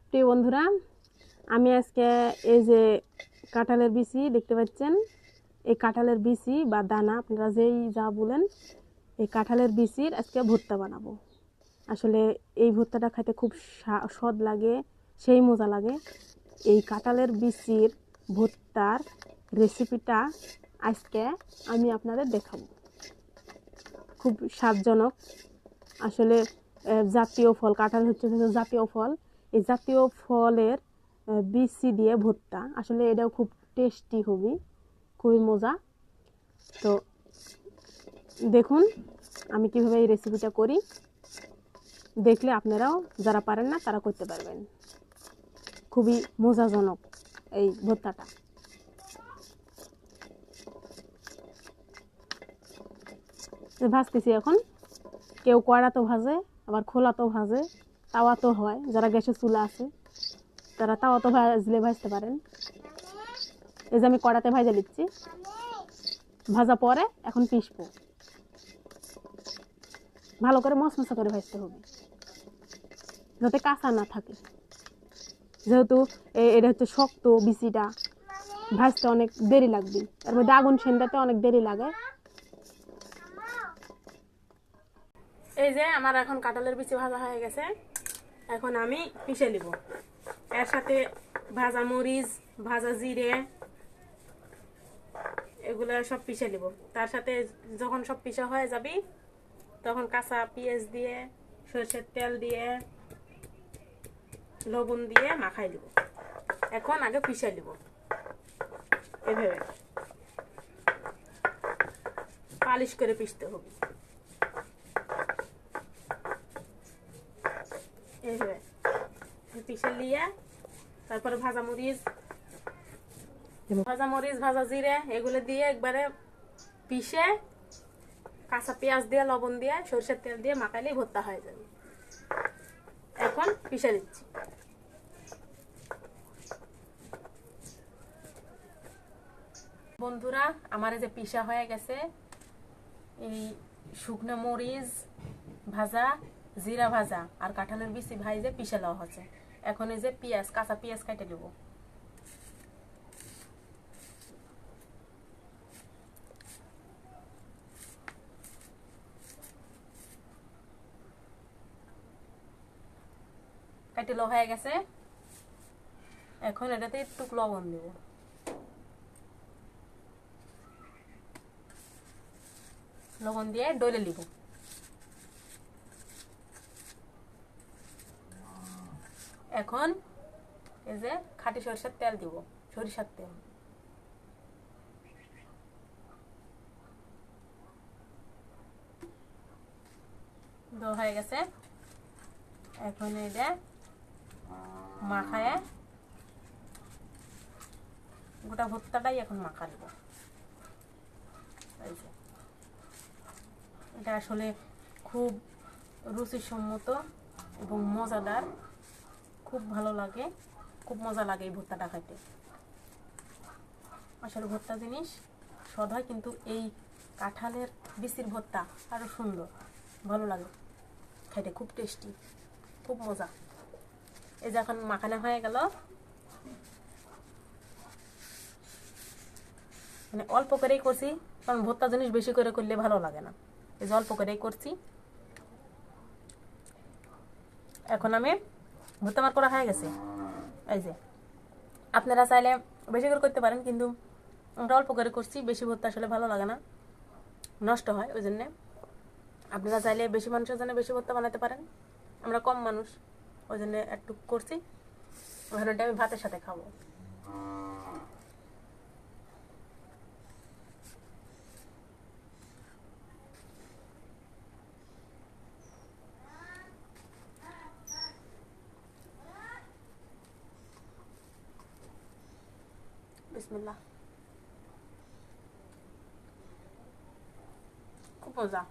প্রিয় বন্ধুরা, আমি আজকে এই যে কাঁঠালের বিচি দেখতে পাচ্ছেন, এই কাঁঠালের বিচি বা দানা আপনারা যেই যা বলেন, এই কাঁঠালের বিচির আজকে ভর্তা বানাবো। আসলে এই ভর্তাটা খেতে খুব স্বাদ লাগে, সেই মজা লাগে। এই কাঁঠালের বিচির ভর্তার রেসিপিটা আজকে আমি আপনাদের দেখাবো। খুব স্বাদজনক। আসলে জাতীয় ফল, কাঁঠাল হচ্ছে জাতীয় ফল। এই জাতীয় ফলের বিচি দিয়ে ভর্তা, আসলে এটাও খুব টেস্টি হবে, খুবই মজা। তো দেখুন আমি কিভাবে এই রেসিপিটা করি, দেখলে আপনারাও যারা পারেন না তারা করতে পারবেন। খুবই মজাজনক এই ভর্তাটা। ভাজতেছি এখন। কেউ কড়াতেও ভাজে, আবার খোলাতেও ভাজে, তাওয়াতেও হয়। যারা গ্যাসের চুলা আছে তারা তাওয়াতেও ভাজতে পারেন। এই যে আমি কড়াতে ভাজা দিচ্ছি, ভাজা পরে এখন পিষবো। ভালো করে মশমশা করে ভাজতে হবে, যাতে কাঁচা না থাকে। যেহেতু এটা হচ্ছে শক্ত বিচিটা, ভাজতে অনেক দেরি লাগবে। এর মধ্যে আগুন সেন্দাতে অনেক দেরি লাগে। এই যে আমার এখন কাঁঠালের বিচি ভাজা হয়ে গেছে, এখন আমি পিষে নিব। এর সাথে ভাজা মরিচ, ভাজা জিরে, এগুলো সব পিষে নিব। তার সাথে যখন সব পিষা হয়ে যাবে তখন কাঁচা পেঁয়াজ দিয়ে, সরষের তেল দিয়ে, লবণ দিয়ে মাখাই দিব। এখন আগে পিষে নিব, এভাবে পালিশ করে পিষতে হবে। এইভাবে পিষে নিয়ে তারপরে ভাজা মরিচ, ভাজা জিরে এগুলো দিয়ে একবারে পিষে কাঁচা পেঁয়াজ দিয়ে, লবণ দিয়ে, সরষের তেল দিয়ে মাখাইলেই ভর্তা হয়ে যাবে। এখন পিষে দিচ্ছি। বন্ধুরা, আমার এই যে পিষা হয়ে গেছে, এই শুকনো মরিচ ভাজা, জিরা ভাজা আর কাঁঠালের বিচি ভাইজে পিষে লওয়া হচ্ছে। এখন এই যে পেঁয়াজ, কাঁচা পেঁয়াজ কেটে নেব। কেটে লো হয়ে গেছে, এখন এটাতে একটু লবণ দেব। লবণ দিয়ে ডলে নিব। এখন এই যে খাঁটি সরিষার তেল দিব, সরিষার তেল। হয়ে গেছে, এখন এটা মাখায় গোটা ভর্তাটাই এখন মাখা দিব। এটা আসলে খুব রুচিসম্মত এবং মজাদার, খুব ভালো লাগে, খুব মজা লাগে এই ভর্তাটা খাইতে। আসলে ভর্তা জিনিস স্বাদ হয়, কিন্তু এই কাঁঠালের বিচির ভর্তা আরো সুন্দর, ভালো লাগে খাইতে, খুব টেস্টি, খুব মজা। এই যে এখন মাখানো হয়ে গেল, মানে অল্প করেই করছি, কারণ ভর্তা জিনিস বেশি করে করলে ভালো লাগে না। এই যে অল্প করেই করছি। এখন আমি ভর্তা আমার করা হয়ে গেছে। এই যে আপনারা চাইলে বেশি করে করতে পারেন, কিন্তু আমরা অল্প করে করছি। বেশি ভর্তা আসলে ভালো লাগে না, নষ্ট হয়। ওই জন্যে আপনারা চাইলে বেশি মানুষের জন্য বেশি ভর্তা বানাতে পারেন। আমরা কম মানুষ, ওই জন্য একটু করছি। এখন আমি ভাতের সাথে খাবো। বিসমিল্লাহ। খুব মজা।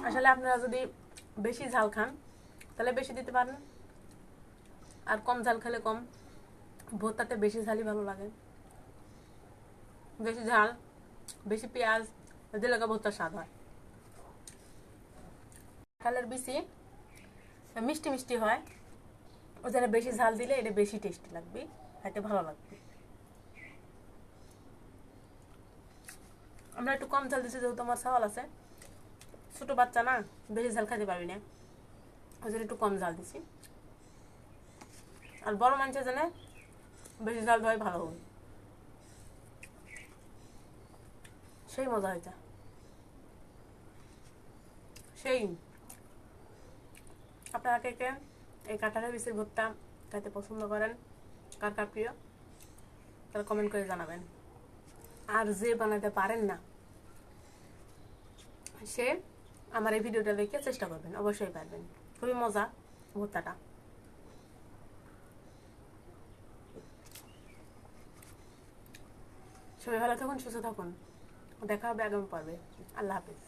আসলে আপনারা যদি বেশি ঝাল খান তাহলে বেশি দিতে পারেন, আর কম ঝাল খেলে কম। ভর্তাতে বেশি ঝালই ভালো লাগে। বেশি ঝাল, বেশি পেঁয়াজ দিলে ভর্তার স্বাদ হয়। কাঁঠালের বিচি মিষ্টি মিষ্টি হয়, ওখানে বেশি ঝাল দিলে এটা বেশি টেস্টি লাগবে, খাইতে ভালো লাগবে। আমরা একটু কম ঝাল দিচ্ছি যেহেতু আমার চাওয়াল আছে, ছোট বাচ্চা না, বেশি ঝাল খাইতে পারবি না, ওই জন্য একটু কম ঝাল দিছি। আর বড় মানুষের জন্য বেশি ঝাল দেওয়াই ভালো হবে। সেই মজা হয়েছে, সেই। আপনারা কে কে এই কাঁঠালের বিচির ভর্তা খাইতে পছন্দ করেন, কার কার প্রিয়, তারা কমেন্ট করে জানাবেন। আর যে বানাতে পারেন না সে আমার এই ভিডিওটা দেখে চেষ্টা করবেন, অবশ্যই পারবেন। খুবই মজা ভর্তাটা। সবাই ভালো থাকুন, সুস্থ থাকুন, দেখা হবে আগামী পর্বে। আল্লাহ হাফিজ।